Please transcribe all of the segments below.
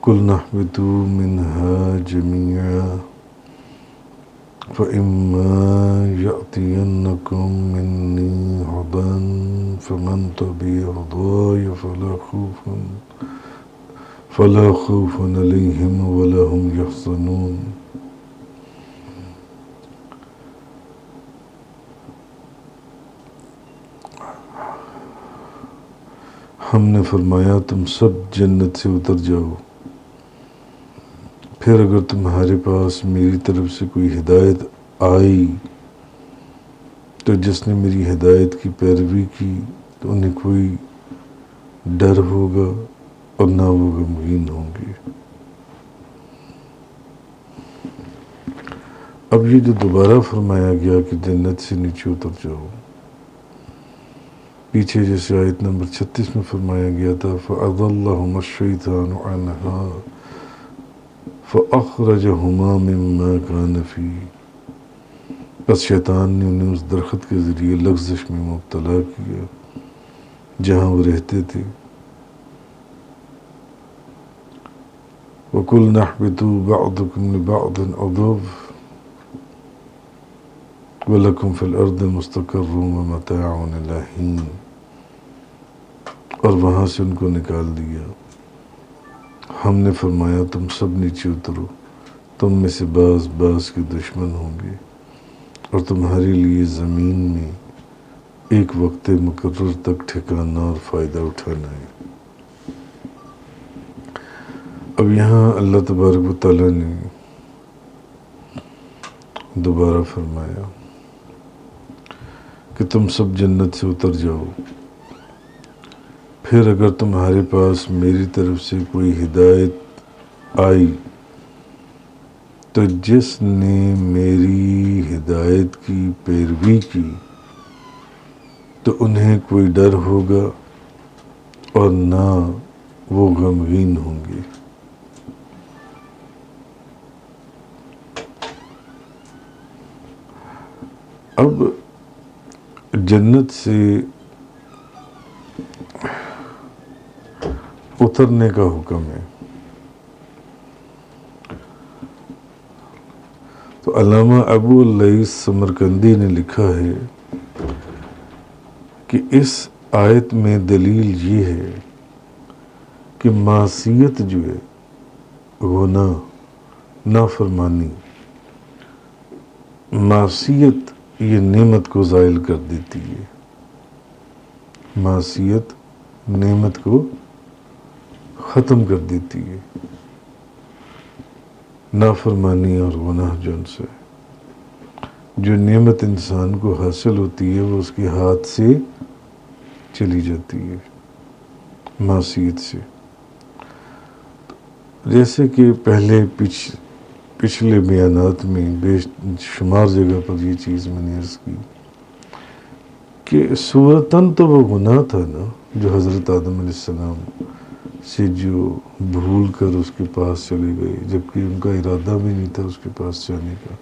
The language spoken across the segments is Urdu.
قُلْنَا اهْبِطُوا مِنْهَا جَمِيعًا فَإِمَّا يَأْتِيَنَّكُم مِّنِّي هُدًى فَمَن تَبِعَ هُدَايَ فَلَا خَوْفٌ عَلَيْهِمْ وَلَا هُمْ يَحْزَنُونَ۔ ہم نے فرمایا تم سب جنت سے اتر جاؤ، پھر اگر تمہارے پاس میری طرف سے کوئی ہدایت آئی تو جس نے میری ہدایت کی پیروی کی تو انہیں کوئی ڈر ہوگا اور نہ وہ غمگین ہوں گے۔ اب یہ جو دوبارہ فرمایا گیا کہ جنت سے نیچے اتر جاؤ، پیچھے جیسے آیت نمبر 36 میں فرمایا گیا تھا فَأَضَلَّهُمَا الشَّيْطَانُ عَنْهَا فَأَخْرَجَهُمَا مِمَّا كَانَ فِيهِ، بس شیطان نے انہیں اس درخت کے ذریعے لغزش میں مبتلا کیا جہاں وہ رہتے تھے۔ وَقُلْنَا اهْبِطُوا بَعْضُكُمْ لِبَعْضٍ عَدُوٌّ وَلَكُمْ فِي الْأَرْضِ مُسْتَقَرٌّ وَمَتَاعٌ إِلَىٰ حِینٍ، اور وہاں سے ان کو نکال دیا۔ ہم نے فرمایا تم سب نیچے اترو، تم میں سے بعض کے دشمن ہوں گے، اور تمہارے لیے زمین میں ایک وقت مقرر تک ٹھکانا اور فائدہ اٹھانا ہے۔ اب یہاں اللہ تبارک و تعالیٰ نے دوبارہ فرمایا کہ تم سب جنت سے اتر جاؤ، پھر اگر تمہارے پاس میری طرف سے کوئی ہدایت آئی تو جس نے میری ہدایت کی پیروی کی تو انہیں کوئی ڈر ہوگا اور نہ وہ غمگین ہوں گے۔ اب جنت سے اترنے کا حکم ہے تو علامہ ابو اللیث سمرقندی نے لکھا ہے کہ اس آیت میں دلیل یہ ہے کہ معصیت جو ہے، گناہ، نافرمانی، معصیت یہ نعمت کو زائل کر دیتی ہے۔ معصیت نعمت کو ختم کر دیتی ہے، نافرمانی اور گناہ جن سے جو نعمت انسان کو حاصل ہوتی ہے وہ اس کے ہاتھ سے چلی جاتی ہے معصیت سے۔ جیسے کہ پہلے پچھلے بیانات میں بے شمار جگہ پر یہ چیز میں نے عرض کی کہ صورتاً تو وہ گناہ تھا نا جو حضرت آدم علیہ السلام سے جو بھول کر اس کے پاس چلے گئے، جبکہ ان کا ارادہ بھی نہیں تھا اس کے پاس جانے کا،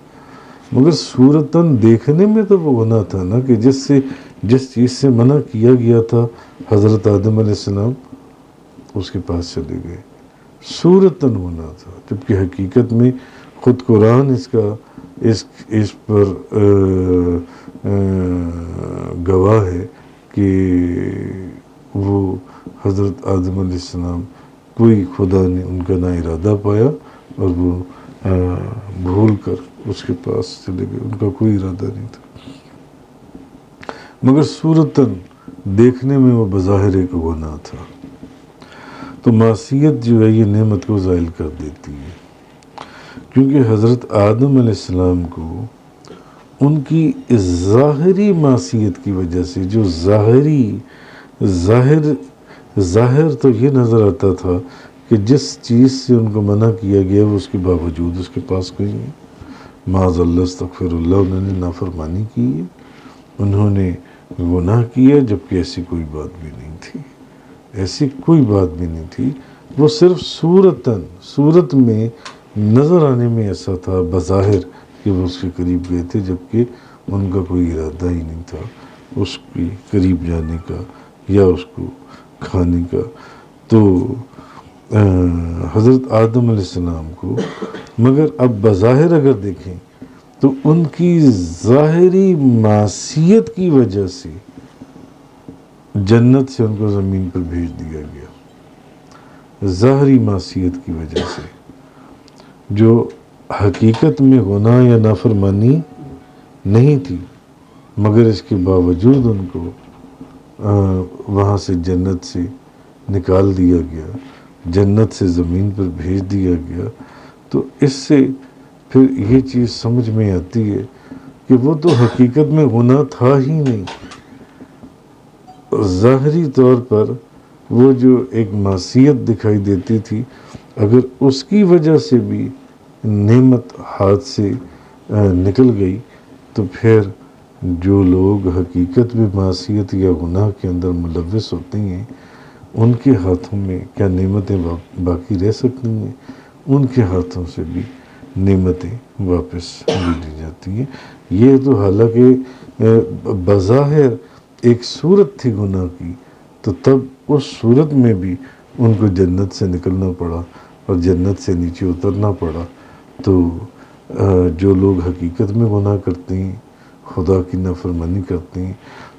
مگر صورتاً دیکھنے میں تو وہ گناہ تھا نا کہ جس چیز سے منع کیا گیا تھا حضرت آدم علیہ السلام اس کے پاس چلے گئے، صورتاً گناہ تھا، جبکہ حقیقت میں خود قرآن اس پر گواہ ہے کہ وہ حضرت آدم علیہ السلام کوئی خدا نے ان کا نہ ارادہ پایا اور وہ بھول کر اس کے پاس چلے گئے، ان کا کوئی ارادہ نہیں تھا، مگر صورتاً دیکھنے میں وہ بظاہر ایک گناہ تھا۔ تو معصیت جو ہے یہ نعمت کو زائل کر دیتی ہے، کیونکہ حضرت آدم علیہ السلام کو ان کی ظاہری معصیت کی وجہ سے جو ظاہر تو یہ نظر آتا تھا کہ جس چیز سے ان کو منع کیا گیا وہ اس کے باوجود اس کے پاس گئی ہے، معاذ اللہ استغفر اللہ، انہوں نے نافرمانی کی ہے، انہوں نے گناہ کیا، جبکہ ایسی کوئی بات بھی نہیں تھی، ایسی کوئی بات بھی نہیں تھی، وہ صرف صورت میں نظر آنے میں ایسا تھا بظاہر کہ وہ اس کے قریب گئے تھے، جبکہ ان کا کوئی ارادہ ہی نہیں تھا اس کے قریب جانے کا یا اس کو کھانے کا۔ تو حضرت آدم علیہ السلام کو، مگر اب بظاہر اگر دیکھیں تو ان کی ظاہری معصیت کی وجہ سے جنت سے ان کو زمین پر بھیج دیا گیا، ظاہری معصیت کی وجہ سے، جو حقیقت میں گناہ یا نافرمانی نہیں تھی، مگر اس کے باوجود ان کو وہاں سے جنت سے نکال دیا گیا، جنت سے زمین پر بھیج دیا گیا۔ تو اس سے پھر یہ چیز سمجھ میں آتی ہے کہ وہ تو حقیقت میں گناہ تھا ہی نہیں، ظاہری طور پر وہ جو ایک معصیت دکھائی دیتی تھی، اگر اس کی وجہ سے بھی نعمت ہاتھ سے نکل گئی تو پھر جو لوگ حقیقت میں معصیت یا گناہ کے اندر ملوث ہوتے ہیں، ان کے ہاتھوں میں کیا نعمتیں باقی رہ سکتی ہیں؟ ان کے ہاتھوں سے بھی نعمتیں واپس لے لی جاتی ہیں۔ یہ تو حالانکہ بظاہر ایک صورت تھی گناہ کی، تو تب اس صورت میں بھی ان کو جنت سے نکلنا پڑا اور جنت سے نیچے اترنا پڑا۔ تو جو لوگ حقیقت میں گناہ کرتے ہیں، خدا کی نافرمانی کرتے ہیں،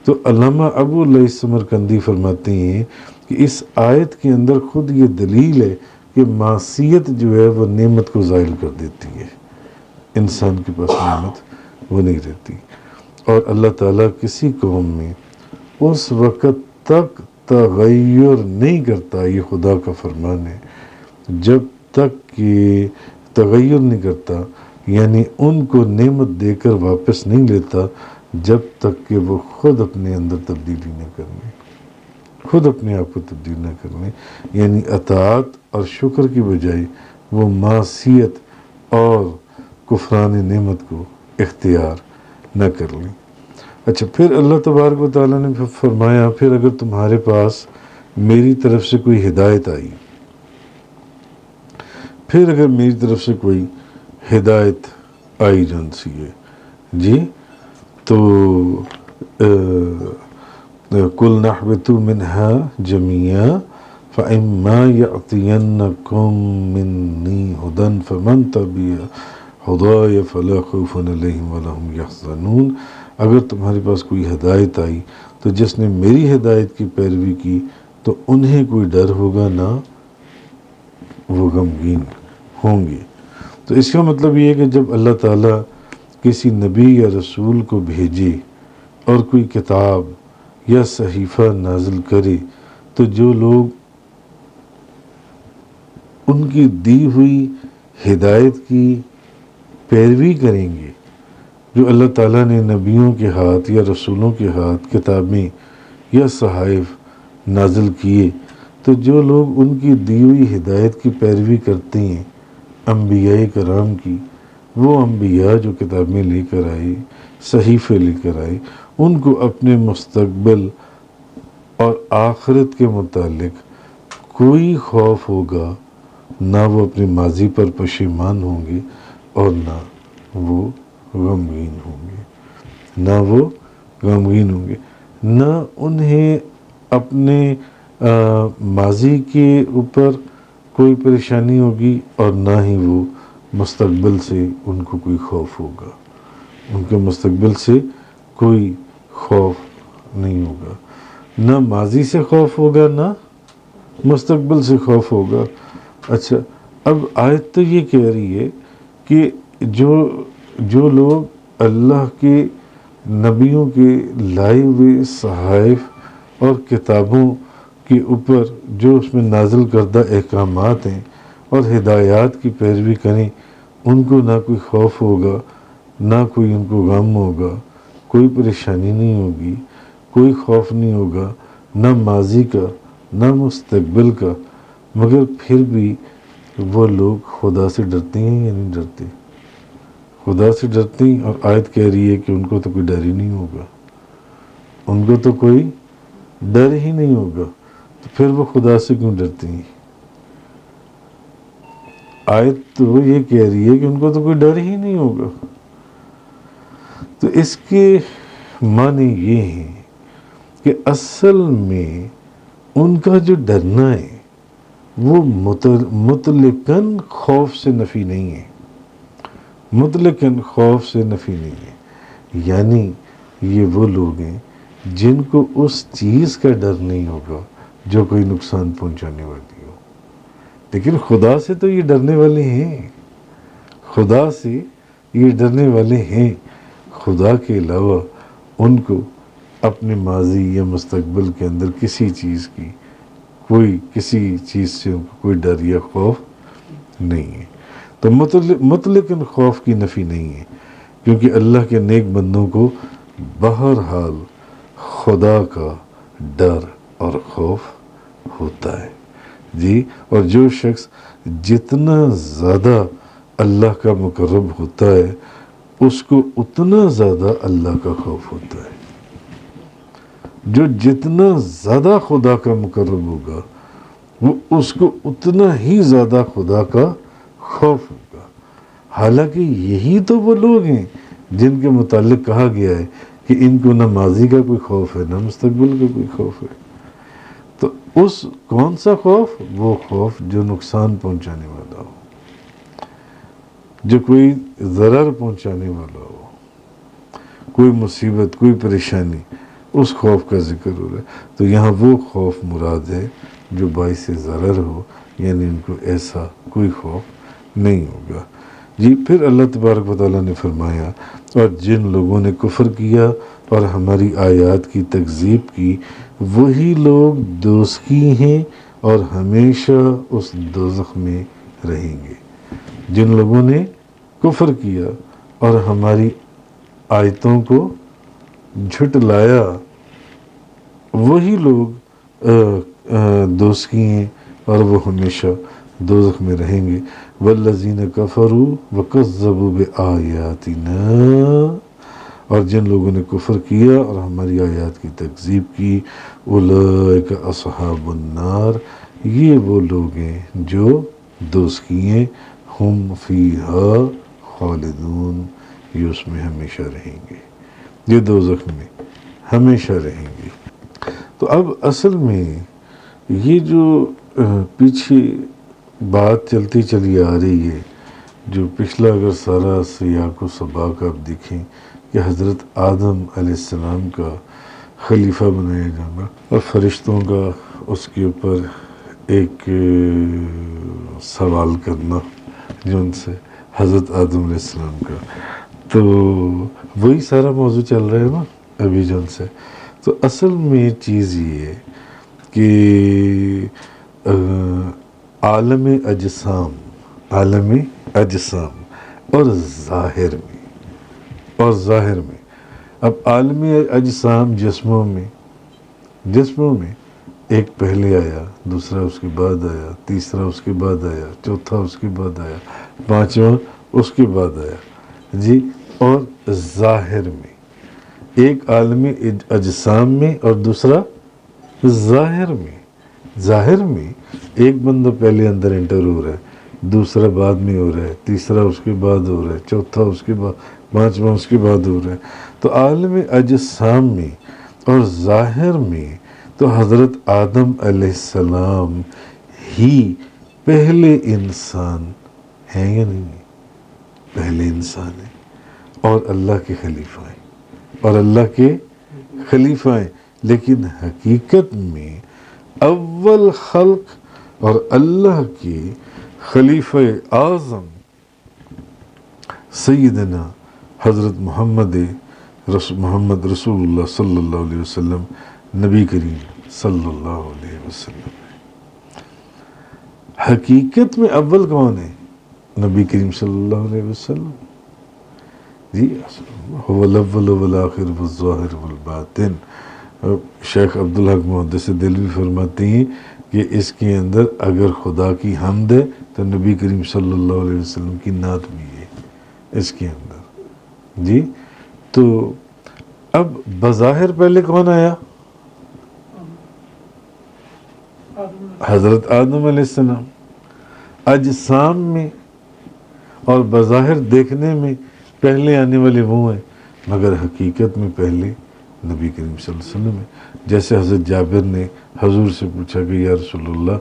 تو علامہ ابو اللیث سمرقندی فرماتے ہیں کہ اس آیت کے اندر خود یہ دلیل ہے کہ معصیت جو ہے وہ نعمت کو زائل کر دیتی ہے، انسان کے پاس نعمت وہ نہیں رہتی، اور اللہ تعالیٰ کسی قوم میں اس وقت تک تغیر نہیں کرتا، یہ خدا کا فرمان ہے، جب تک کہ تغیر نہیں کرتا، یعنی ان کو نعمت دے کر واپس نہیں لیتا، جب تک کہ وہ خود اپنے اندر تبدیلی نہ کرنے، خود اپنے آپ کو تبدیل نہ کرنے، یعنی اطاعت اور شکر کی بجائے وہ معصیت اور کفران نعمت کو اختیار نہ کر لیں۔ اچھا، پھر اللہ تبارک و تعالیٰ نے فرمایا، پھر اگر تمہارے پاس میری طرف سے کوئی ہدایت آئی، پھر اگر میری طرف سے کوئی ہدایت آئی جان سی ہے جی، تو قُلْ نَحْبِطُوا مِنْهَا جَمِيعًا فَإِمَّا يَأْتِيَنَّكُم مِّنِّي هُدًى فَمَن تَبِعَ هُدَايَ فَلَا خَوْفٌ عَلَيْهِمْ وَلَا هُمْ يَحْزَنُونَ۔ اگر تمہارے پاس کوئی ہدایت آئی تو جس نے میری ہدایت کی پیروی کی تو انہیں کوئی ڈر ہوگا نہ وہ غمگین ہوں گے۔ تو اس کا مطلب یہ ہے کہ جب اللہ تعالیٰ کسی نبی یا رسول کو بھیجے اور کوئی کتاب یا صحیفہ نازل کرے، تو جو لوگ ان کی دی ہوئی ہدایت کی پیروی کریں گے، جو اللہ تعالیٰ نے نبیوں کے ہاتھ یا رسولوں کے ہاتھ کتابیں یا صحائف نازل کیے، تو جو لوگ ان کی دی ہوئی ہدایت کی پیروی کرتے ہیں انبیاء کرام کی، وہ انبیاء جو کتابیں لے کر آئے، صحیفے لے کر آئے، ان کو اپنے مستقبل اور آخرت کے متعلق کوئی خوف ہوگا، نہ وہ اپنے ماضی پر پشیمان ہوں گے اور نہ وہ غمگین ہوں گے، نہ انہیں اپنے ماضی کے اوپر کوئی پریشانی ہوگی اور نہ ہی وہ مستقبل سے ان کو کوئی خوف ہوگا، ان کے مستقبل سے کوئی خوف نہیں ہوگا، نہ ماضی سے خوف ہوگا نہ مستقبل سے خوف ہوگا۔ اچھا، اب آیت تو یہ کہہ رہی ہے کہ جو لوگ اللہ کے نبیوں کے لائے ہوئے صحائف اور کتابوں کے اوپر جو اس میں نازل کردہ احکامات ہیں اور ہدایات کی پیروی کریں، ان کو نہ کوئی خوف ہوگا، نہ کوئی ان کو غم ہوگا، کوئی پریشانی نہیں ہوگی، کوئی خوف نہیں ہوگا، نہ ماضی کا نہ مستقبل کا، مگر پھر بھی وہ لوگ خدا سے ڈرتے ہیں یا نہیں ڈرتے؟ خدا سے ڈرتے ہیں، اور آیت کہہ رہی ہے کہ ان کو تو کوئی ڈر ہی نہیں ہوگا، ان کو تو کوئی ڈر ہی نہیں ہوگا، تو پھر وہ خدا سے کیوں ڈرتے ہیں؟ آیت تو یہ کہہ رہی ہے کہ ان کو تو کوئی ڈر ہی نہیں ہوگا۔ تو اس کے معنی یہ ہیں کہ اصل میں ان کا جو ڈرنا ہے وہ مطلقاً خوف سے نفی نہیں ہے، مطلقاً خوف سے نفی نہیں ہے، یعنی یہ وہ لوگ ہیں جن کو اس چیز کا ڈر نہیں ہوگا جو کوئی نقصان پہنچانے والی ہو، لیکن خدا سے تو یہ ڈرنے والے ہیں، خدا سے یہ ڈرنے والے ہیں، خدا کے علاوہ ان کو اپنے ماضی یا مستقبل کے اندر کسی چیز سے ان کو کوئی ڈر یا خوف نہیں ہے۔ تو مطلقاً خوف کی نفی نہیں ہے، کیونکہ اللہ کے نیک بندوں کو بہرحال خدا کا ڈر اور خوف ہوتا ہے جی۔ اور جو شخص جتنا زیادہ اللہ کا مقرب ہوتا ہے اس کو اتنا زیادہ اللہ کا خوف ہوتا ہے، جو جتنا زیادہ خدا کا مقرب ہوگا وہ اس کو اتنا ہی زیادہ خدا کا خوف ہوگا۔ حالانکہ یہی تو وہ لوگ ہیں جن کے متعلق کہا گیا ہے کہ ان کو نہ ماضی کا کوئی خوف ہے نہ مستقبل کا کوئی خوف ہے۔ تو اس کون سا خوف؟ وہ خوف جو نقصان پہنچانے والا ہو، جو کوئی ضرر پہنچانے والا ہو، کوئی مصیبت، کوئی پریشانی، اس خوف کا ذکر ہو رہا ہے۔ تو یہاں وہ خوف مراد ہے جو باعث ضرر ہو، یعنی ان کو ایسا کوئی خوف نہیں ہوگا جی۔ پھر اللہ تبارک و تعالیٰ نے فرمایا اور جن لوگوں نے کفر کیا اور ہماری آیات کی تکذیب کی وہی لوگ دوزخی ہیں اور ہمیشہ اس دوزخ میں رہیں گے۔ جن لوگوں نے کفر کیا اور ہماری آیتوں کو جھٹلایا وہی لوگ دوزخی ہیں اور وہ ہمیشہ دوزخ میں رہیں گے۔ والذین کفروا وکذبوا بآیاتنا، اور جن لوگوں نے کفر کیا اور ہماری آیات کی تکذیب کی، اولئک اصحاب النار، یہ وہ لوگ ہیں جو دوزخی ہیں، ہم فیہا خالدون، یہ اس میں ہمیشہ رہیں گے، یہ دوزخ میں ہمیشہ رہیں گے۔ تو اب اصل میں یہ جو پیچھے بات چلتی چلی آ رہی ہے، جو پچھلا اگر سارا سیاق و سباق آپ دیکھیں کہ حضرت آدم علیہ السلام کا خلیفہ بنایا جانا اور فرشتوں کا اس کے اوپر ایک سوال کرنا جو ان سے حضرت آدم علیہ السلام کا، تو وہی سارا موضوع چل رہا ہے نا ابھی جو ان سے۔ تو اصل میں چیز یہ ہے کہ عالم اجسام اور ظاہر میں اب عالم اجسام جسموں میں ایک پہلے آیا، دوسرا اس کے بعد آیا، تیسرا اس کے بعد آیا، چوتھا اس کے بعد آیا، پانچواں اس کے بعد آیا جی۔ اور ظاہر میں ایک عالم اجسام میں اور دوسرا ظاہر میں ایک بندہ پہلے اندر انٹر ہو رہا ہے، دوسرا بعد میں ہو رہا ہے، تیسرا اس کے بعد ہو رہا ہے، چوتھا اس کے بعد، پانچواں اس کے بعد ہو رہا ہے۔ تو عالم اجسام میں اور ظاہر میں تو حضرت آدم علیہ السلام ہی پہلے انسان ہیں یا نہیں ہیں؟ پہلے انسان ہیں اور اللہ کے خلیفہ ہیں، لیکن حقیقت میں اول خلق اور اللہ کے خلیفہ اعظم سیدنا حضرت محمد رسول اللہ صلی اللہ علیہ وسلم، نبی کریم صلی اللہ علیہ وسلم۔ حقیقت میں اول کون ہے؟ نبی کریم صلی اللہ علیہ وسلم جی۔ هو الاول والآخر والظاہر والباطن۔ شیخ عبدالحق محدث دہلوی فرماتے ہیں کہ اس کے اندر اگر خدا کی حمد ہے تو نبی کریم صلی اللہ علیہ وسلم کی نعت بھی ہے اس کے اندر جی۔ تو اب بظاہر پہلے کون آیا؟ حضرت آدم علیہ السلام۔ اجسام میں اور بظاہر دیکھنے میں پہلے آنے والے وہ ہیں، مگر حقیقت میں پہلے نبی کریم صلی اللہ علیہ وسلم ہے. جیسے حضرت جابر نے حضور سے پوچھا کہ یا رسول اللہ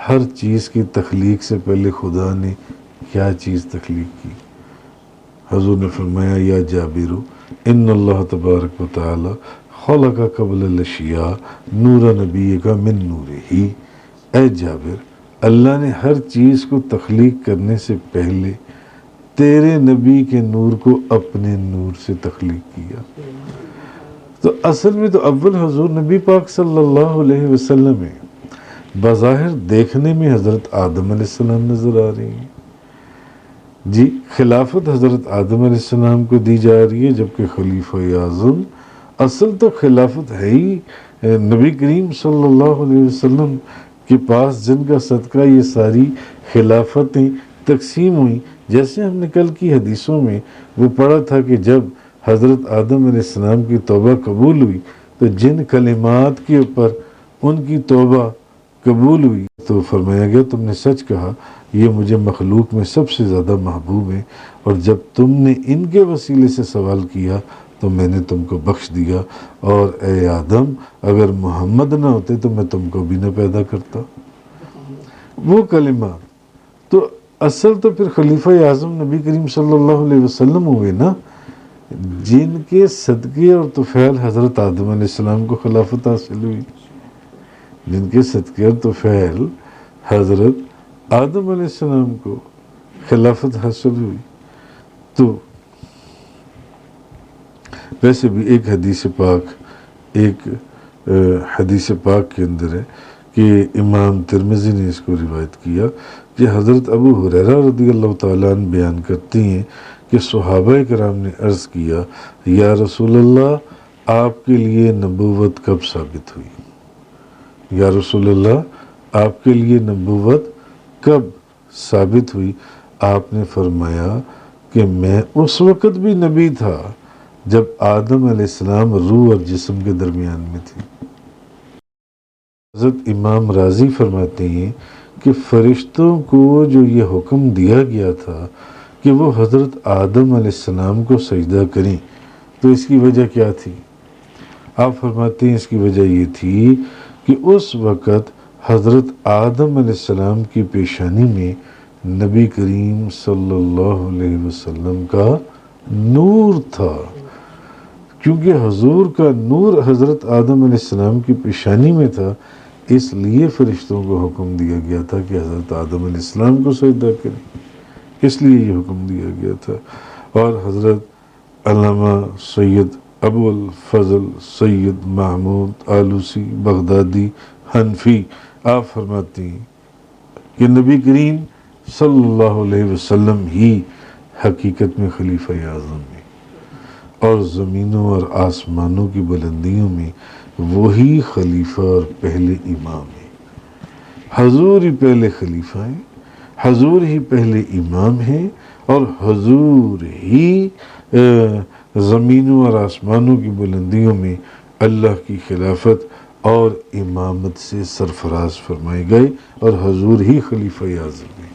ہر چیز کی تخلیق سے پہلے خدا نے کیا چیز تخلیق کی؟ حضور نے فرمایا یا جابر ان اللہ تبارک و تعالی خلق قبل الاشیاء نور نبی کا من نور ہی. اے جابر اللہ نے ہر چیز کو تخلیق کرنے سے پہلے تیرے نبی کے نور کو اپنے نور سے تخلیق کیا. تو اصل میں تو اول حضور نبی پاک صلی اللہ علیہ وسلم ہے. بظاہر دیکھنے میں حضرت آدم علیہ السلام نظر آ رہی ہیں جی، خلافت حضرت آدم علیہ السلام کو دی جا رہی ہے، جبکہ خلیفہ اعظم اصل تو خلافت ہے ہی نبی کریم صلی اللہ علیہ وسلم کے پاس، جن کا صدقہ یہ ساری خلافتیں تقسیم ہوئیں. جیسے ہم نے کل کی حدیثوں میں وہ پڑھا تھا کہ جب حضرت آدم علیہ السلام کی توبہ قبول ہوئی تو جن کلمات کے اوپر ان کی توبہ قبول ہوئی تو فرمایا گیا تم نے سچ کہا، یہ مجھے مخلوق میں سب سے زیادہ محبوب ہیں، اور جب تم نے ان کے وسیلے سے سوال کیا تو میں نے تم کو بخش دیا، اور اے آدم اگر محمد نہ ہوتے تو میں تم کو بھی نہ پیدا کرتا. وہ کلمات تو اصل تو پھر خلیفہ اعظم نبی کریم صلی اللہ علیہ وسلم ہوئے نا، جن کے صدقے اور طفیل حضرت آدم علیہ السلام کو خلافت حاصل ہوئی، جن کے صدقے اور طفیل حضرت آدم علیہ السلام کو خلافت حاصل ہوئی. تو ویسے بھی ایک حدیث پاک کے اندر ہے کہ امام ترمذی نے اس کو روایت کیا کہ حضرت ابو ہریرہ رضی اللہ تعالیٰ عنہ بیان کرتی ہیں کہ صحابہ کرام نے عرض کیا یا رسول اللہ آپ کے لیے نبوت کب ثابت ہوئی؟ یا رسول اللہ آپ کے لیے نبوت کب ثابت ہوئی؟ آپ نے فرمایا کہ میں اس وقت بھی نبی تھا جب آدم علیہ السلام روح اور جسم کے درمیان میں تھے. حضرت امام راضی فرماتے ہیں کہ فرشتوں کو جو یہ حکم دیا گیا تھا کہ وہ حضرت آدم علیہ السلام کو سجدہ کریں تو اس کی وجہ کیا تھی؟ آپ فرماتے ہیں اس کی وجہ یہ تھی کہ اس وقت حضرت آدم علیہ السلام کی پیشانی میں نبی کریم صلی اللہ علیہ وسلم کا نور تھا. کیونکہ حضور کا نور حضرت آدم علیہ السلام کی پیشانی میں تھا، اس لیے فرشتوں کو حکم دیا گیا تھا کہ حضرت آدم علیہ السلام کو سجدہ کریں، اس لیے یہ حکم دیا گیا تھا. اور حضرت علامہ سید ابو الفضل سید محمود آلوسی بغدادی حنفی آپ فرماتے ہیں کہ نبی کریم صلی اللہ علیہ وسلم ہی حقیقت میں خلیفہ اعظم ہیں، اور زمینوں اور آسمانوں کی بلندیوں میں وہی خلیفہ اور پہلے امام ہیں. حضور ہی پہلے خلیفہ ہیں، حضور ہی پہلے امام ہیں، اور حضور ہی زمینوں اور آسمانوں کی بلندیوں میں اللہ کی خلافت اور امامت سے سرفراز فرمائے گئے، اور حضور ہی خلیفہ اعظم ہیں،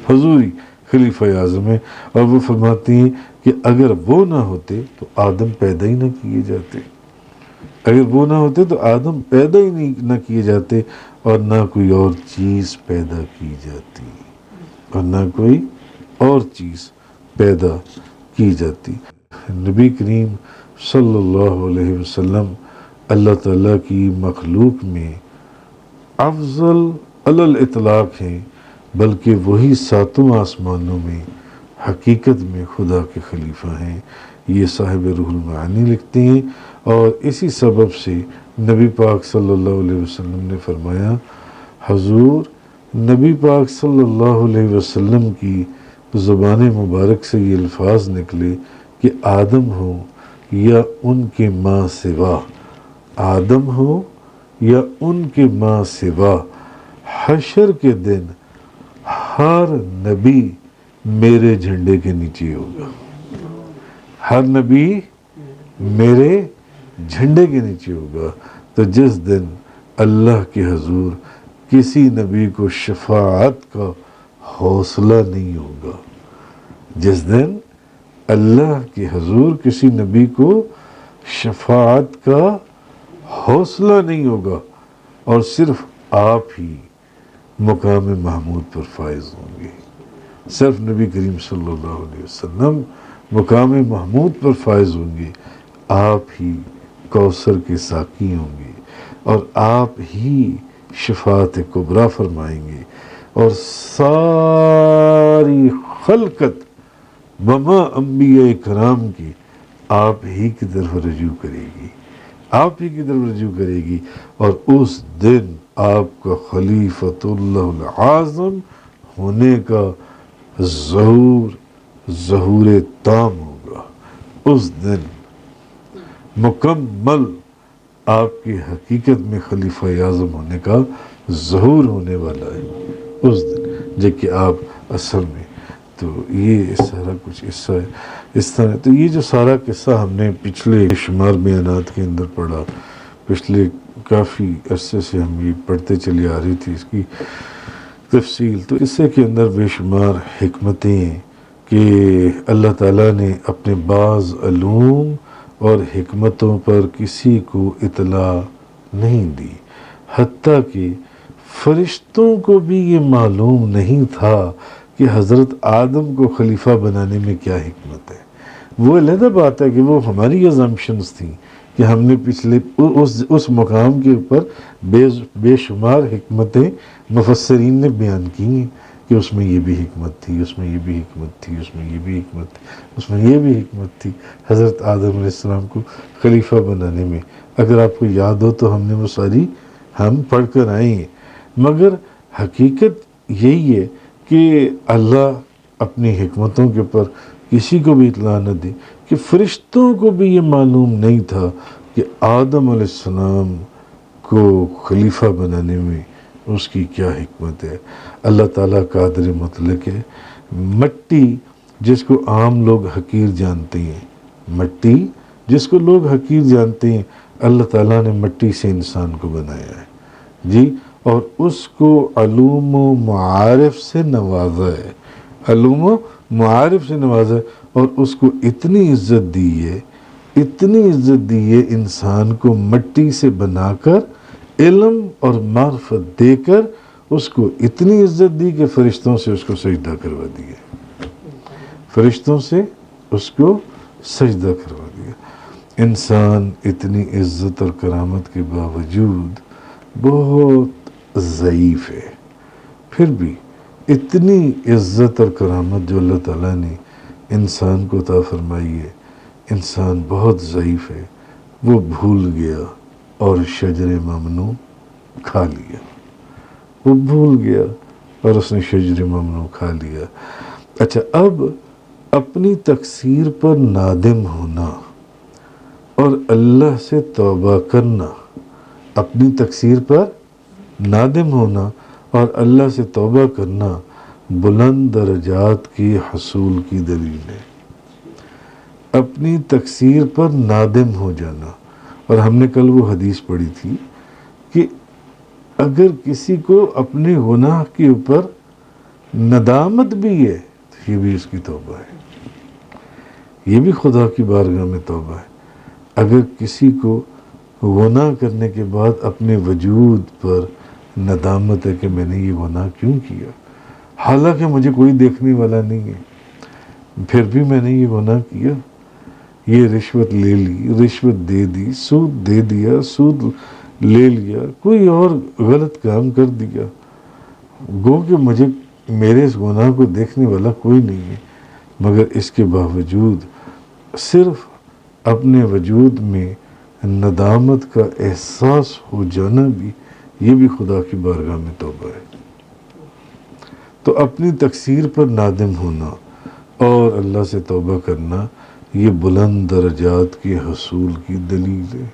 حضور ہی خلیفہ اعظم ہیں. اور وہ فرماتی ہیں کہ اگر وہ نہ ہوتے تو آدم پیدا ہی نہ کیے جاتے، اگر وہ نہ ہوتے تو آدم پیدا ہی نہ کیے جاتے، اور نہ کوئی اور چیز پیدا کی جاتی، اور نہ کوئی اور چیز پیدا کی جاتی. نبی کریم صلی اللہ علیہ وسلم اللہ تعالیٰ کی مخلوق میں افضل علی الاطلاق ہیں، بلکہ وہی ساتوں آسمانوں میں حقیقت میں خدا کے خلیفہ ہیں. یہ صاحب روح المعانی لکھتے ہیں، اور اسی سبب سے نبی پاک صلی اللہ علیہ وسلم نے فرمایا، حضور نبی پاک صلی اللہ علیہ وسلم کی زبان مبارک سے یہ الفاظ نکلے کہ آدم ہو یا ان کے ماں سوا، آدم ہو یا ان کے ماں سوا، حشر کے دن ہر نبی میرے جھنڈے کے نیچے ہوگا، ہر نبی میرے جھنڈے کے نیچے ہوگا. تو جس دن اللہ کے حضور کسی نبی کو شفاعت کا حوصلہ نہیں ہوگا، جس دن اللہ کے حضور کسی نبی کو شفاعت کا حوصلہ نہیں ہوگا، اور صرف آپ ہی مقام محمود پر فائز ہوں گے۔ صرف نبی کریم صلی اللہ علیہ وسلم مقام محمود پر فائز ہوں گے، آپ ہی کوثر کے ساقی ہوں گے، اور آپ ہی شفاعت کبریٰ فرمائیں گے، اور ساری خلقت وما انبیاء کرام کی آپ ہی کی طرف رجوع کرے گی، آپ ہی کی طرف رجوع کرے گی، اور اس دن آپ کا خلیفۃ اللہ العظم ہونے کا ظہور تام ہوگا۔ اس دن مکمل آپ کی حقیقت میں خلیفہ اعظم ہونے کا ظہور ہونے والا ہے اس دن، جبکہ آپ اصل میں تو یہ سارا کچھ قصہ ہے اس طرح۔ تو یہ جو سارا قصہ ہم نے پچھلے شمار بیانات کے اندر پڑھا، پچھلے کافی عرصے سے ہم یہ پڑھتے چلی آ رہی تھی اس کی تفصیل، تو اس سے کے اندر بے شمار حکمتیں ہیں کہ اللہ تعالیٰ نے اپنے بعض علوم اور حکمتوں پر کسی کو اطلاع نہیں دی، حتیٰ کہ فرشتوں کو بھی یہ معلوم نہیں تھا کہ حضرت آدم کو خلیفہ بنانے میں کیا حکمت ہے۔ وہ علیحدہ بات ہے کہ وہ ہماری assumptions تھیں کہ ہم نے پچھلے اس مقام کے اوپر بے شمار حکمتیں مفسرین نے بیان کی ہیں کہ اس میں یہ بھی حکمت تھی، اس میں یہ بھی حکمت تھی، اس میں یہ بھی حکمت تھی، اس میں یہ بھی حکمت تھی حضرت آدم علیہ السلام کو خلیفہ بنانے میں۔ اگر آپ کو یاد ہو تو ہم نے وہ ساری ہم پڑھ کر آئے ہیں، مگر حقیقت یہی ہے کہ اللہ اپنی حکمتوں کے اوپر کسی کو بھی اطلاع نہ دے کہ فرشتوں کو بھی یہ معلوم نہیں تھا کہ آدم علیہ السلام کو خلیفہ بنانے میں اس کی کیا حکمت ہے۔ اللہ تعالیٰ قادر مطلق ہے۔ مٹی جس کو عام لوگ حقیر جانتے ہیں، مٹی جس کو لوگ حقیر جانتے ہیں، اللہ تعالیٰ نے مٹی سے انسان کو بنایا ہے جی، اور اس کو علوم و معارف سے نوازا ہے، علوم و معارف سے نوازا ہے، اور اس کو اتنی عزت دی ہے، اتنی عزت دی ہے انسان کو مٹی سے بنا کر، علم اور معرفت دے کر اس کو اتنی عزت دی کہ فرشتوں سے اس کو سجدہ کروا دیا، فرشتوں سے اس کو سجدہ کروا دیا۔ انسان اتنی عزت اور کرامت کے باوجود بہت ضعیف ہے، پھر بھی اتنی عزت اور کرامت جو اللہ تعالیٰ نے انسان کو عطا فرمائی ہے، انسان بہت ضعیف ہے، وہ بھول گیا اور شجر ممنوع کھا لیا، وہ بھول گیا اور اس نے شجر ممنوع کھا لیا۔ اچھا، اب اپنی تقصیر پر نادم ہونا اور اللہ سے توبہ کرنا، اپنی تقصیر پر نادم ہونا اور اللہ سے توبہ کرنا بلند درجات کے حصول کی دلیل ہے۔ اپنی تقصیر پر نادم ہو جانا، اور ہم نے کل وہ حدیث پڑھی تھی کہ اگر کسی کو اپنے گناہ کے اوپر ندامت بھی ہے تو یہ بھی اس کی توبہ ہے، یہ بھی خدا کی بارگاہ میں توبہ ہے۔ اگر کسی کو گناہ کرنے کے بعد اپنے وجود پر ندامت ہے کہ میں نے یہ گناہ کیوں کیا، حالانکہ مجھے کوئی دیکھنے والا نہیں ہے، پھر بھی میں نے یہ گناہ کیا، یہ رشوت لے لی، رشوت دے دی، سود دے دیا، سود لے لیا، کوئی اور غلط کام کر دیا، گو کہ مجھے میرے اس گناہ کو دیکھنے والا کوئی نہیں ہے، مگر اس کے باوجود صرف اپنے وجود میں ندامت کا احساس ہو جانا بھی، یہ بھی خدا کی بارگاہ میں توبہ ہے۔ تو اپنی تقصیر پر نادم ہونا اور اللہ سے توبہ کرنا، یہ بلند درجات کے حصول کی دلیل ہے۔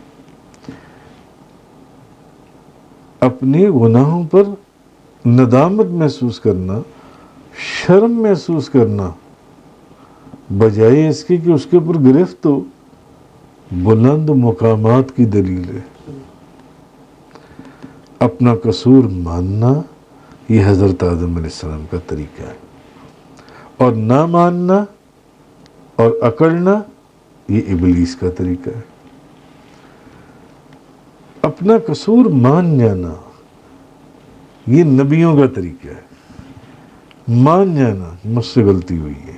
اپنے گناہوں پر ندامت محسوس کرنا، شرم محسوس کرنا، بجائے اس کے کہ اس کے اوپر گرفت ہو، بلند مقامات کی دلیل ہے۔ اپنا قصور ماننا، یہ حضرت آدم علیہ السلام کا طریقہ ہے، اور نہ ماننا اور اکڑنا، یہ ابلیس کا طریقہ ہے۔ اپنا قصور مان جانا یہ نبیوں کا طریقہ ہے. مان جانا مجھ سے غلطی ہوئی ہے,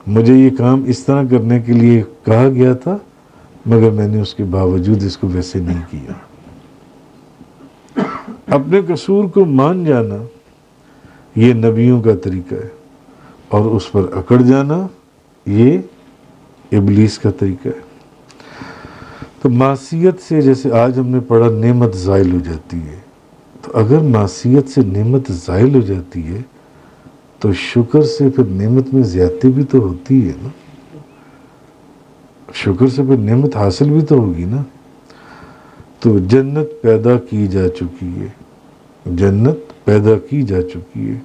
مجھے یہ کام اس طرح کرنے کے لیے کہا گیا تھا مگر میں نے اس کے باوجود اس کو ویسے نہیں کیا. اپنے قصور کو مان جانا یہ نبیوں کا طریقہ ہے, اور اس پر اکڑ جانا یہ ابلیس کا طریقہ ہے. تو معصیت سے, جیسے آج ہم نے پڑھا, نعمت زائل ہو جاتی ہے. تو اگر معصیت سے نعمت زائل ہو جاتی ہے تو شکر سے پھر نعمت میں زیادتی بھی تو ہوتی ہے نا. شکر سے پھر نعمت حاصل بھی تو ہوگی نا. تو جنت پیدا کی جا چکی ہے, جنت پیدا کی جا چکی ہے.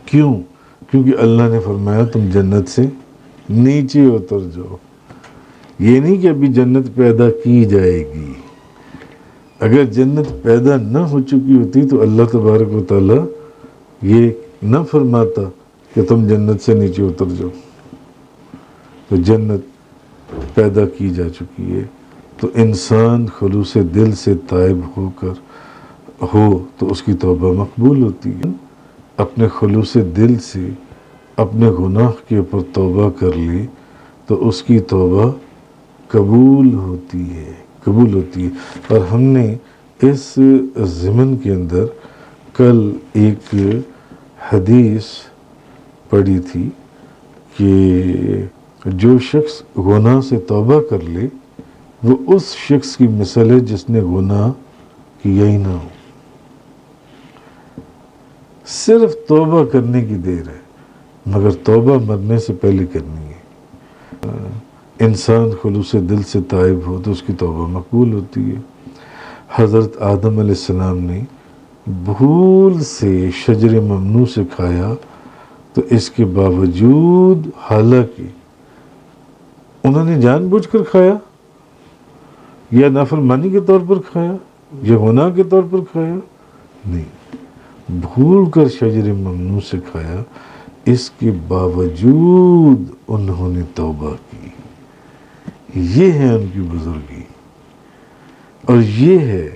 کیوں؟ کیونکہ اللہ نے فرمایا تم جنت سے نیچے اتر جاؤ. یہ نہیں کہ ابھی جنت پیدا کی جائے گی. اگر جنت پیدا نہ ہو چکی ہوتی تو اللہ تبارک و تعالی یہ نہ فرماتا کہ تم جنت سے نیچے اتر جاؤ. تو جنت پیدا کی جا چکی ہے. تو انسان خلوص دل سے تائب ہو کر ہو تو اس کی توبہ مقبول ہوتی ہے. اپنے خلوص دل سے اپنے گناہ کے اوپر توبہ کر لے تو اس کی توبہ قبول ہوتی ہے, قبول ہوتی ہے. اور ہم نے اس ضمن کے اندر کل ایک حدیث پڑھی تھی کہ جو شخص گناہ سے توبہ کر لے وہ اس شخص کی مثال ہے جس نے گناہ کیا ہی نہ ہو. صرف توبہ کرنے کی دیر ہے مگر توبہ مرنے سے پہلے کرنی ہے. انسان خلوص دل سے تائب ہو تو اس کی توبہ مقبول ہوتی ہے. حضرت آدم علیہ السلام نے بھول سے شجر ممنوع سے کھایا تو اس کے باوجود, حالانکہ انہوں نے جان بوجھ کر کھایا یا نافرمانی کے طور پر کھایا یا گناہ کے طور پر کھایا, نہیں, بھول کر شجر ممنوع سے کھایا, اس کے باوجود انہوں نے توبہ کی. یہ ہے ان کی بزرگی, اور یہ ہے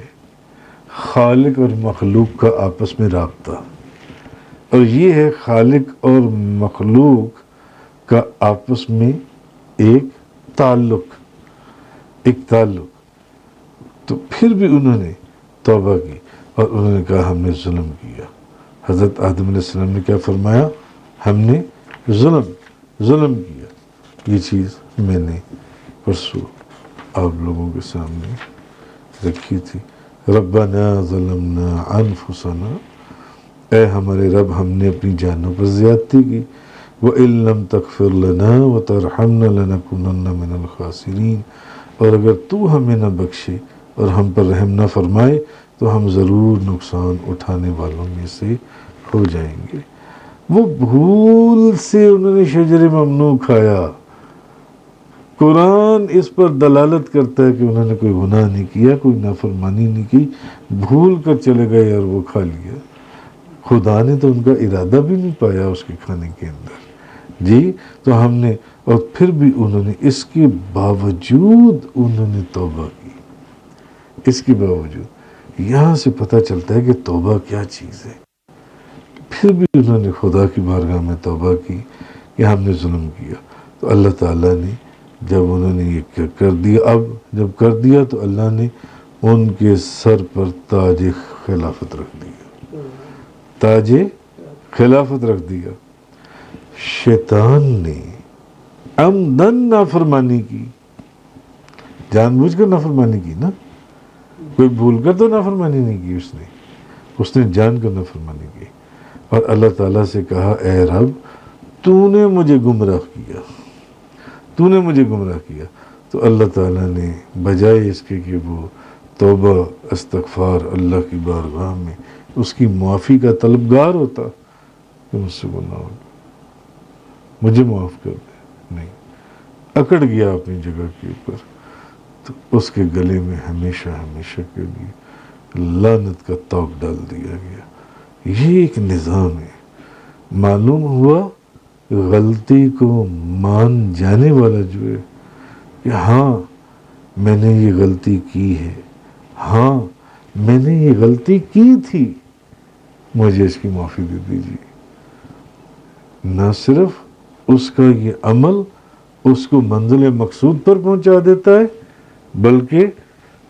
خالق اور مخلوق کا آپس میں رابطہ, اور یہ ہے خالق اور مخلوق کا آپس میں ایک تعلق. تو پھر بھی انہوں نے توبہ کی اور انہوں نے کہا ہم نے ظلم کیا. حضرت آدم علیہ السلام نے کیا فرمایا؟ ہم نے ظلم کیا. یہ چیز میں نے پرسوں آپ لوگوں کے سامنے رکھی تھی. ربنا ظلمنا انفسنا, اے ہمارے رب ہم نے اپنی جانوں پر زیادتی کی. وَإِن لَمْ تَغْفِرْ لَنَا وَتَرْحَمْنَا لَنَكُونَنَّ مِنَ الْخَاسِرِينَ, اور اگر تو ہمیں نہ بخشے اور ہم پر رحم نہ فرمائے تو ہم ضرور نقصان اٹھانے والوں میں سے ہو جائیں گے. وہ بھول سے انہوں نے شجر ممنوع کھایا. قرآن اس پر دلالت کرتا ہے کہ انہوں نے کوئی گناہ نہیں کیا, کوئی نافرمانی نہیں کی, بھول کر چلے گئے اور وہ کھا لیا. خدا نے تو ان کا ارادہ بھی نہیں پایا اس کے کھانے کے اندر. جی, تو ہم نے, اور پھر بھی انہوں نے, اس کے باوجود انہوں نے توبہ کی. اس کے باوجود یہاں سے پتہ چلتا ہے کہ توبہ کیا چیز ہے. پھر بھی انہوں نے خدا کی بارگاہ میں توبہ کی کہ ہم نے ظلم کیا. تو اللہ تعالیٰ نے جب انہوں نے یہ کر دیا, اب جب کر دیا تو اللہ نے ان کے سر پر تاج خلافت رکھ دیا. تاج خلافت رکھ دیا. شیطان نے عمدن نافرمانی کی, جان بوجھ کر نافرمانی کی نا, کوئی بھول کر تو نافرمانی نہیں کی اس نے جان کر نافرمانی کی. اور اللہ تعالیٰ سے کہا اے رب تو نے مجھے گمراہ کیا. تو اللہ تعالیٰ نے بجائے اس کے کہ وہ توبہ استغفار اللہ کی بارگاہ میں اس کی معافی کا طلبگار ہوتا کہ مجھ سے گناہ ہو گیا, مجھے معاف کر دے, نہیں, اکڑ گیا اپنی جگہ کے اوپر. تو اس کے گلے میں ہمیشہ کے لیے لعنت کا طوق ڈال دیا گیا. یہ ایک نظام ہے. معلوم ہوا غلطی کو مان جانے والا جو ہے کہ ہاں میں نے یہ غلطی کی ہے، ہاں میں نے یہ غلطی کی تھی، مجھے اس کی معافی دے دیجیے۔ نہ صرف اس کا یہ عمل اس کو منزل مقصود پر پہنچا دیتا ہے، بلکہ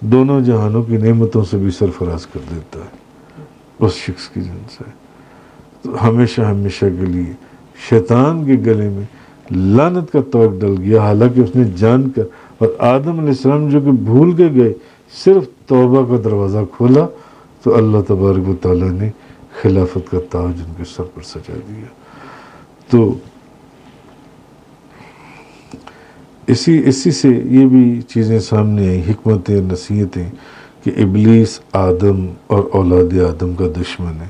دونوں جہانوں کی نعمتوں سے بھی سرفراز کر دیتا ہے اس شخص کی جن سے۔ تو ہمیشہ ہمیشہ کے لیے شیطان کے گلے میں لعنت کا توق ڈل گیا، حالانکہ اس نے جان کر، اور آدم علیہ السلام جو کہ بھول کے گئے، صرف توبہ کا دروازہ کھولا تو اللہ تبارک و تعالیٰ نے خلافت کا تاج ان کے سر پر سجا دیا۔ تو اسی سے یہ بھی چیزیں سامنے آئی، حکمتیں، نصیحتیں، کہ ابلیس آدم اور اولاد آدم کا دشمن ہے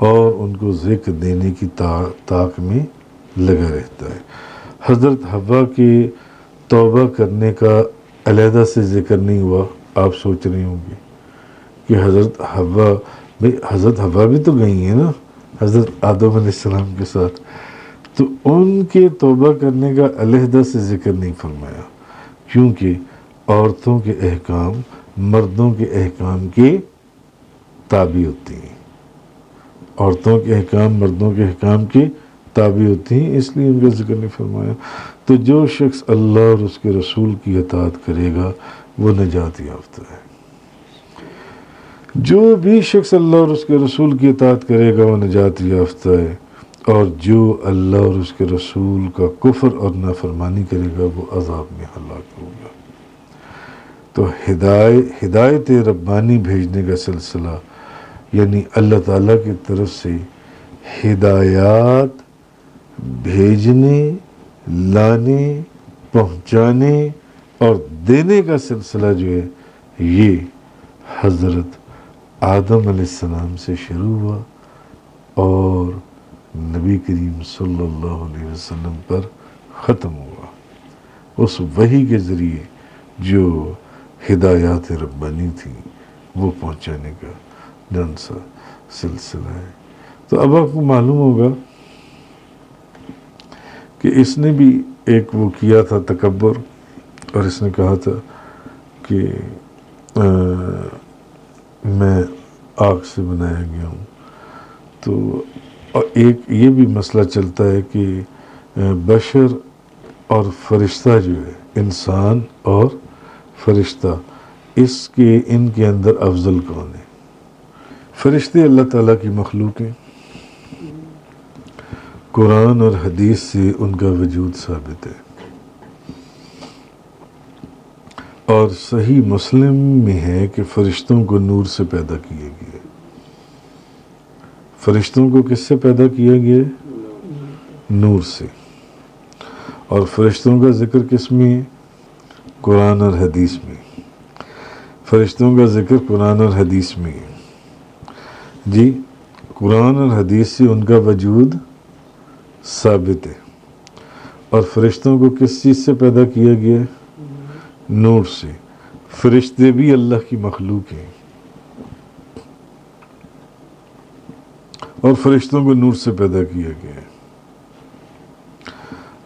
اور ان کو ذکر دینے کی طاق میں لگا رہتا ہے۔ حضرت حوا کے توبہ کرنے کا علیحدہ سے ذکر نہیں ہوا، آپ سوچ رہے ہوں گے کہ حضرت حوا بھی تو گئی ہیں نا حضرت آدم علیہ السلام کے ساتھ، تو ان کے توبہ کرنے کا علیحدہ سے ذکر نہیں فرمایا، کیونکہ عورتوں کے احکام مردوں کے احکام کے تابع ہوتے ہیں، عورتوں کے احکام مردوں کے احکام کے تابع ہوتے ہیں، اس لیے ان کا ذکر نہیں فرمایا۔ تو جو شخص اللہ اور اس کے رسول کی اطاعت کرے گا وہ نجات یافتہ ہے، جو بھی شخص اللہ اور اس کے رسول کی اطاعت کرے گا وہ نجات یافتہ ہے، اور جو اللہ اور اس کے رسول کا کفر اور نافرمانی کرے گا وہ عذاب میں ہلاک ہوگا۔ تو ہدایت ربانی بھیجنے کا سلسلہ، یعنی اللہ تعالیٰ کی طرف سے ہدایات بھیجنے، لانے، پہنچانے اور دینے کا سلسلہ جو ہے یہ حضرت آدم علیہ السلام سے شروع ہوا اور نبی کریم صلی اللہ علیہ وسلم پر ختم ہوا، اس وحی کے ذریعے جو ہدایات ربانی تھی وہ پہنچانے کا جن سا سلسلہ ہے۔ تو اب آپ کو معلوم ہوگا کہ اس نے بھی ایک وہ کیا تھا تکبر، اور اس نے کہا تھا کہ میں آگ سے بنایا گیا ہوں۔ تو ایک یہ بھی مسئلہ چلتا ہے کہ بشر اور فرشتہ جو ہے، انسان اور فرشتہ، ان کے اندر افضل کون ہے؟ فرشتے اللہ تعالیٰ کی مخلوق ہیں، قرآن اور حدیث سے ان کا وجود ثابت ہے، اور صحیح مسلم میں ہے کہ فرشتوں کو نور سے پیدا کیا گیا ہے۔ فرشتوں کو کس سے پیدا کیا گیا ہے؟ نور سے۔ اور فرشتوں کا ذکر کس میں ہے؟ قرآن اور حدیث میں۔ فرشتوں کا ذکر قرآن اور حدیث میں ہے جی، قرآن اور حدیث سے ان کا وجود ثابت ہے۔ اور فرشتوں کو کس چیز سے پیدا کیا گیا ہے؟ نور سے۔ فرشتے بھی اللہ کی مخلوق ہیں، اور فرشتوں کو نور سے پیدا کیا گیا ہے۔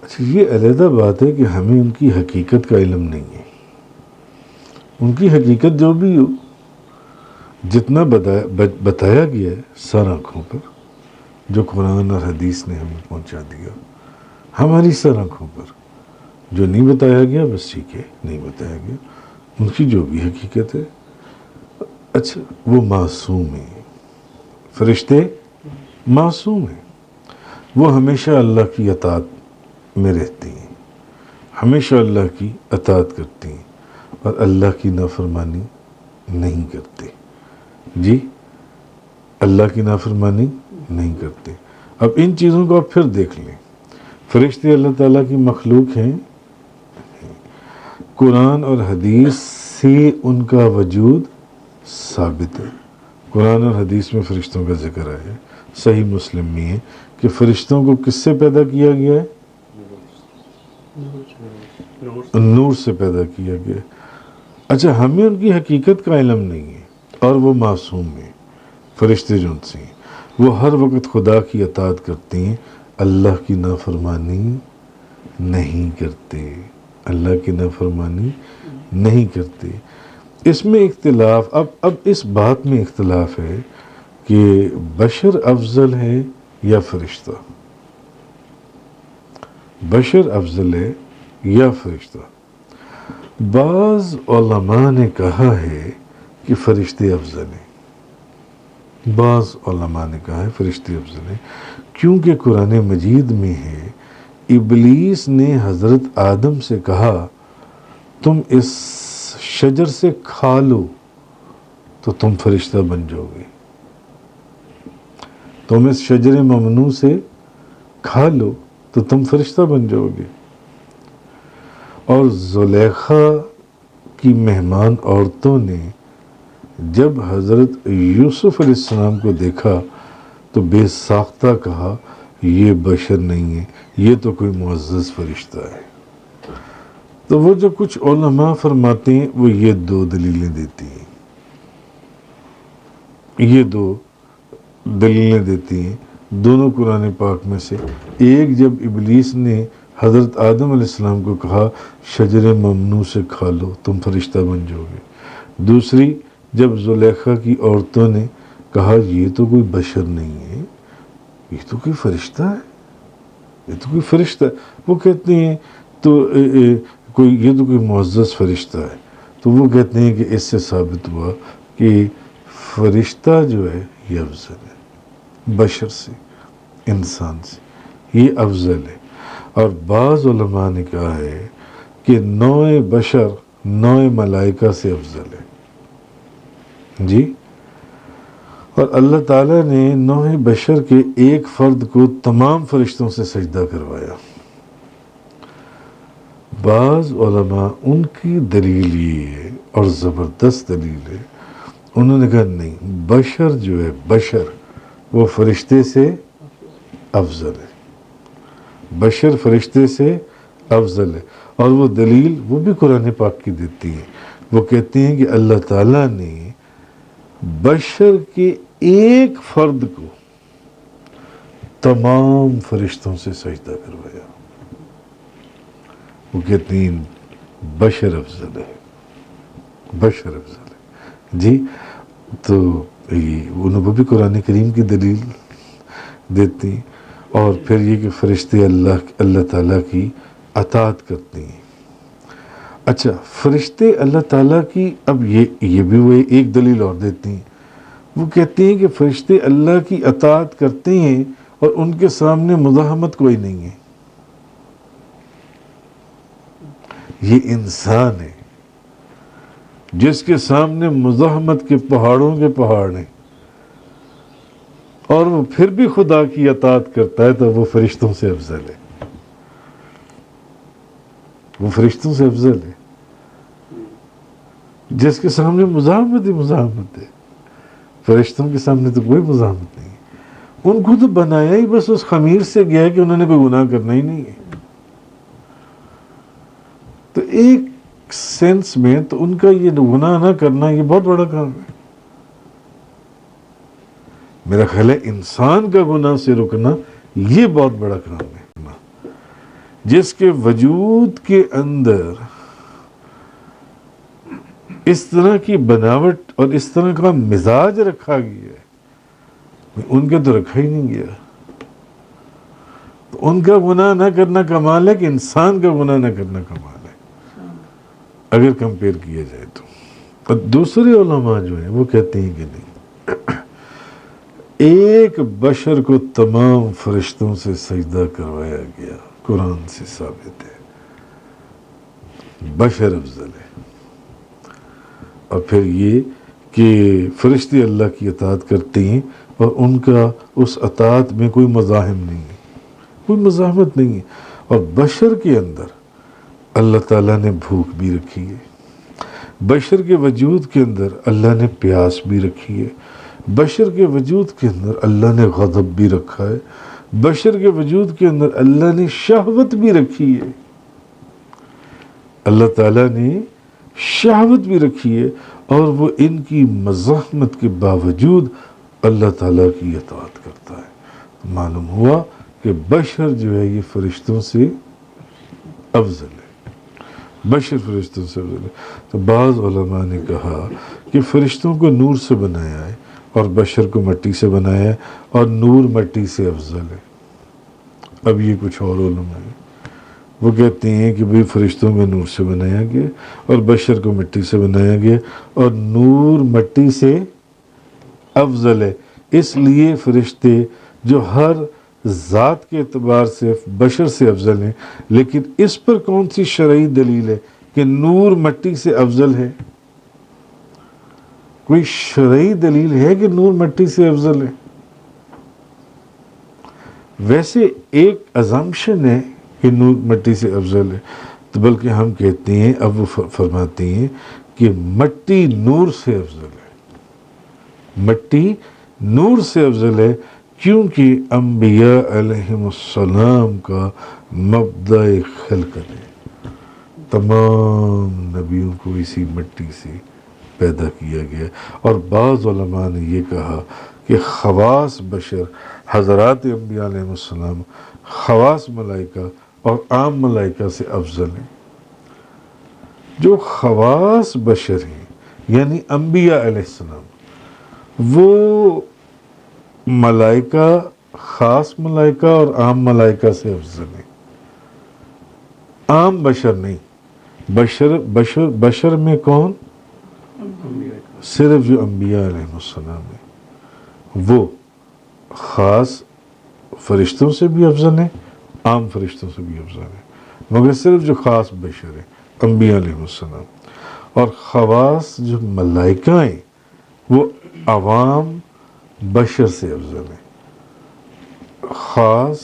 اچھا، یہ علیحدہ بات ہے کہ ہمیں ان کی حقیقت کا علم نہیں ہے۔ ان کی حقیقت جو بھی ہو، جتنا بتایا گیا ہے سر آنکھوں پر، جو قرآن اور حدیث نے ہمیں پہنچا دیا ہماری سر آنکھوں پر، جو نہیں بتایا گیا بس ٹھیک ہے، نہیں بتایا گیا، ان کی جو بھی حقیقت ہے۔ اچھا، وہ معصوم ہیں، فرشتے معصوم ہیں، وہ ہمیشہ اللہ کی اطاعت میں رہتے ہیں، ہمیشہ اللہ کی اطاعت کرتے ہیں اور اللہ کی نافرمانی نہیں کرتے۔ جی، اللہ کی نافرمانی نہیں کرتے۔ اب ان چیزوں کو آپ پھر دیکھ لیں، فرشتے اللہ تعالیٰ کی مخلوق ہیں، قرآن اور حدیث سے ان کا وجود ثابت ہے۔ قرآن اور حدیث میں فرشتوں کا ذکر ہے، صحیح مسلم میں ہے کہ فرشتوں کو کس سے پیدا کیا گیا ہے؟ نور سے پیدا کیا گیا۔ اچھا، ہمیں ان کی حقیقت کا علم نہیں ہے، اور وہ معصوم ہیں، فرشتے جو ان سے ہیں، وہ ہر وقت خدا کی اطاعت کرتے ہیں، اللہ کی نافرمانی نہیں کرتے۔ اللہ کی نافرمانی نہیں کرتے. اس میں اختلاف، اب اس بات میں اختلاف ہے کہ بشر افضل ہے یا فرشتہ. بشر افضل ہے یا فرشتہ. بعض علماء نے کہا ہے کہ فرشتے افضل ہیں. بعض علماء نے کہا ہے فرشتے افضل ہیں، کیونکہ قرآن مجید میں ہے ابلیس نے حضرت آدم سے کہا تم اس شجر سے کھا لو تو تم فرشتہ بن جاؤ گے. تم اس شجر ممنوع سے کھا لو تو تم فرشتہ بن جاؤ گے. اور زلیخا کی مہمان عورتوں نے جب حضرت یوسف علیہ السلام کو دیکھا تو بے ساختہ کہا یہ بشر نہیں ہے، یہ تو کوئی معزز فرشتہ ہے. تو وہ جو کچھ علماء فرماتے ہیں وہ یہ دو دلیلیں دیتی ہیں، یہ دو دلیلیں دیتی ہیں دونوں قرآن پاک میں سے. ایک جب ابلیس نے حضرت آدم علیہ السلام کو کہا شجر ممنوع سے کھا لو تم فرشتہ بن جاؤ گے. دوسری جب زلیخا کی عورتوں نے کہا یہ تو کوئی بشر نہیں ہے، یہ تو کوئی فرشتہ ہے، یہ تو کوئی فرشتہ ہے. وہ کہتے ہیں تو یہ تو کوئی معزز فرشتہ ہے. تو وہ کہتے ہیں کہ اس سے ثابت ہوا کہ فرشتہ جو ہے یہ افضل ہے بشر سے، انسان سے، یہ افضل ہے. اور بعض علماء نے کہا ہے کہ نوع بشر نوع ملائکہ سے افضل ہے جی. اور اللہ تعالیٰ نے نوع بشر کے ایک فرد کو تمام فرشتوں سے سجدہ کروایا. بعض علماء ان کی دلیل یہ ہے اور زبردست دلیل ہے، انہوں نے کہا نہیں، بشر جو ہے بشر وہ فرشتے سے افضل ہے، بشر فرشتے سے افضل ہے. اور وہ دلیل وہ بھی قرآن پاک کی دیتی ہے. وہ کہتے ہیں کہ اللہ تعالیٰ نے بشر کے ایک فرد کو تمام فرشتوں سے سجدہ کروایا. وہ کہتے ہیں بشر افضل ہے، بشر افضل ہے جی. تو وہ بھی قرآن کریم کی دلیل دیتی ہیں. اور پھر یہ کہ فرشتے اللہ تعالیٰ کی اطاعت کرتے ہیں. اچھا، فرشتے اللہ تعالیٰ کی، اب یہ بھی وہ ایک دلیل اور دیتی ہیں. وہ کہتے ہیں کہ فرشتے اللہ کی اطاعت کرتے ہیں اور ان کے سامنے مزاحمت کوئی نہیں ہے. یہ انسان ہے جس کے سامنے مزاحمت کے پہاڑوں کے پہاڑ ہیں، اور وہ پھر بھی خدا کی اطاعت کرتا ہے تو وہ فرشتوں سے افضل ہے، وہ فرشتوں سے افضل ہے. جس کے سامنے مزاحمت ہی مزاحمت ہے، فرشتوں کے سامنے تو کوئی مزاحمت نہیں. ان کو تو بنایا ہی بس اس خمیر سے گیا ہے کہ انہوں نے کوئی گناہ کرنا ہی نہیں ہے. تو ایک سینس میں تو ان کا یہ گناہ نہ کرنا یہ بہت بڑا کام ہے. میرا خیال ہے انسان کا گناہ سے رکنا یہ بہت بڑا کام ہے. جس کے وجود کے اندر اس طرح کی بناوٹ اور اس طرح کا مزاج رکھا گیا ہے، ان کے تو رکھا ہی نہیں گیا. تو ان کا گناہ نہ کرنا کمال ہے کہ انسان کا گناہ نہ کرنا کمال ہے اگر کمپیئر کیا جائے تو. اور دوسرے علماء جو ہیں وہ کہتے ہیں کہ نہیں، ایک بشر کو تمام فرشتوں سے سجدہ کروایا گیا، قرآن سے ثابت ہے، بشر افضل ہے. اور پھر یہ کہ فرشتے اللہ کی اطاعت کرتے ہیں اور ان کا اس اطاعت میں کوئی مزاحم نہیں ہے، کوئی مزاحمت نہیں ہے. اور بشر کے اندر اللہ تعالیٰ نے بھوک بھی رکھی ہے، بشر کے وجود کے اندر اللہ نے پیاس بھی رکھی ہے، بشر کے وجود کے اندر اللہ نے غضب بھی رکھا ہے، بشر کے وجود کے اندر اللہ نے شہوت بھی رکھی ہے. اللہ تعالیٰ نے شہوت بھی رکھی ہے اور وہ ان کی مزاحمت کے باوجود اللہ تعالیٰ کی اطاعت کرتا ہے. معلوم ہوا کہ بشر جو ہے یہ فرشتوں سے افضل ہے. بشر فرشتوں سے افضل ہے۔ تو بعض علماء نے کہا کہ فرشتوں کو نور سے بنایا ہے اور بشر کو مٹی سے بنایا ہے، اور نور مٹی سے افضل ہے۔ اب یہ کچھ اور علماء ہیں، وہ کہتے ہیں کہ بھئی فرشتوں کو نور سے بنایا گیا اور بشر کو مٹی سے بنایا گیا، اور نور مٹی سے افضل ہے، اس لیے فرشتے جو ہر ذات کے اعتبار سے بشر سے افضل ہیں، لیکن اس پر کون سی شرعی دلیل ہے کہ نور مٹی سے افضل ہے؟ کوئی شرعی دلیل ہے کہ نور مٹی سے افضل ہے؟ ویسے ایک ازمپشن ہے کہ نور مٹی سے افضل ہے، تو بلکہ ہم کہتے ہیں، اب وہ فرماتے ہیں کہ مٹی نور سے افضل ہے، مٹی نور سے افضل ہے، کیونکہ انبیاء علیہم السلام کا مبدأ خلقت ہے، تمام نبیوں کو اسی مٹی سے پیدا کیا گیا۔ اور بعض علماء نے یہ کہا کہ خواص بشر حضرات انبیاء علیہ السلام خواص ملائکہ اور عام ملائکہ سے افضل ہیں۔ جو خواص بشر ہیں یعنی انبیاء علیہ السلام، وہ ملائکہ، خاص ملائکہ اور عام ملائکہ سے افضل ہیں، عام بشر نہیں۔ بشر میں کون؟ صرف جو انبیاء علیہ السلام ہیں، وہ خاص فرشتوں سے بھی افضل ہیں، عام فرشتوں سے بھی افضل ہیں، مگر صرف جو خاص بشر ہیں انبیاء علیہ السلام، اور خواص جو ملائکہ ہیں وہ عوام بشر سے افضل ہیں، خاص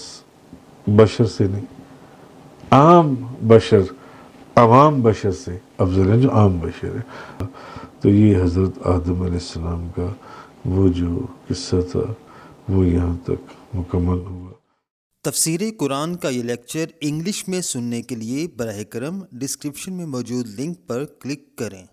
بشر سے نہیں، عام بشر، عوام بشر سے افضل ہیں جو عام بشر ہیں۔ تو یہ حضرت آدم علیہ السلام کا وہ جو قصہ تھا وہ یہاں تک مکمل ہوا۔ تفسیر قرآن کا یہ لیکچر انگلش میں سننے کے لیے براہ کرم ڈسکرپشن میں موجود لنک پر کلک کریں۔